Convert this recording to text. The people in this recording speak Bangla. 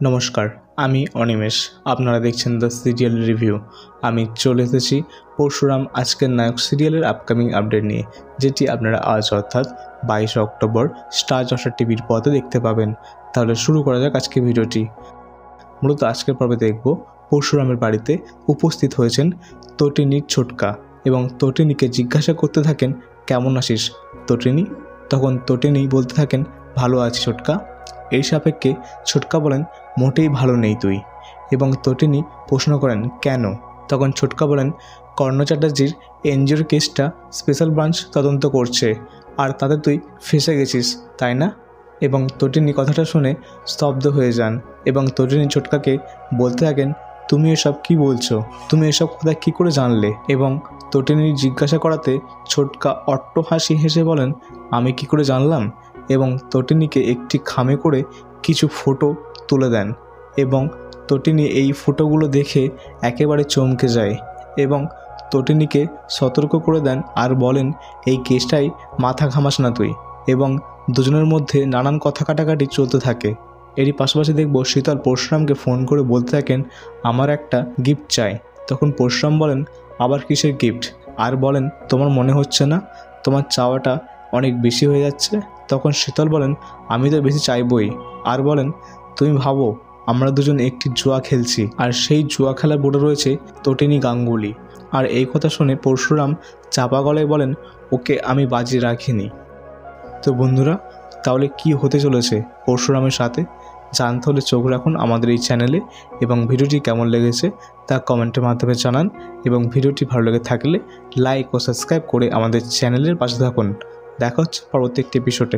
নমস্কার, আমি অনিমেষ। আপনারা দেখছেন দ্য সিরিয়াল রিভিউ। আমি চলে এসেছি পরশুরাম আজকের নায়ক সিরিয়ালের আপকামিং আপডেট নিয়ে, যেটি আপনারা আজ অর্থাৎ 22 অক্টোবর স্টার জলসা টিভির পর্দায় দেখতে পাবেন। তাহলে শুরু করা যাক আজকের ভিডিওটি। মূলত আজকের পর্বে দেখব পরশুরামের বাড়িতে উপস্থিত হয়েছেন তটিনীর ছোটকা এবং তটিনীকে জিজ্ঞাসা করতে থাকেন, কেমন আছিস তটিনী? তখন তটিনী বলতে থাকেন, ভালো আছি ছোটকা। এই সাপেক্ষে ছোটকা বলেন, মোটেই ভালো নেই তুই। এবং তটিনী প্রশ্ন করেন, কেন? তখন ছোটকা বলেন, কর্ণ চ্যাটার্জির এনজিওর কেসটা স্পেশাল ব্রাঞ্চ তদন্ত করছে, আর তাতে তুই ফেঁসে গেছিস, তাই না? এবং তটিনী কথাটা শুনে স্তব্ধ হয়ে যান এবং তটিনী ছোটকাকে বলতে থাকেন, তুমি এসব কী বলছো? তুমি এসব কথা কী করে জানলে? এবং তটিনী জিজ্ঞাসা করাতে ছোটকা অট্ট হাসি হেসে বলেন, আমি কি করে জানলাম? এবং তটিনীকে একটি খামে করে কিছু ফটো তুলে দেন এবং তটিনী এই ফটোগুলো দেখে একেবারে চমকে যায় এবং তটিনীকে সতর্ক করে দেন আর বলেন, এই কেসটাই মাথা ঘামাস না তুই। এবং দুজনের মধ্যে নানান কথা কাটাকাটি চলতে থাকে। এরই পাশাপাশি দেখব শীতল পরশুরামকে ফোন করে বলতে থাকেন, আমার একটা গিফট চাই। তখন পরশুরাম বলেন, আবার কিসের গিফট? আর বলেন, তোমার মনে হচ্ছে না তোমার চাওয়াটা অনেক বেশি হয়ে যাচ্ছে? তখন শীতল বলেন, আমি তো বেশি চাইবই। আর বলেন, তুমি ভাবো আমরা দুজন একটি জুয়া খেলছি, আর সেই জুয়া খেলার বোর্ডে রয়েছে তটিনী গাঙ্গুলি। আর এই কথা শুনে পরশুরাম চাপা গলায় বলেন, ওকে আমি বাজি রাখিনি। তো বন্ধুরা, তাহলে কি হতে চলেছে পরশুরামের সাথে জানতে হলে চোখ রাখুন আমাদের এই চ্যানেলে। এবং ভিডিওটি কেমন লেগেছে তা কমেন্টের মাধ্যমে জানান, এবং ভিডিওটি ভালো লেগে থাকলে লাইক ও সাবস্ক্রাইব করে আমাদের চ্যানেলের পাশে থাকুন। দেখা হচ্ছে পরবর্তী একটি এপিসোডে।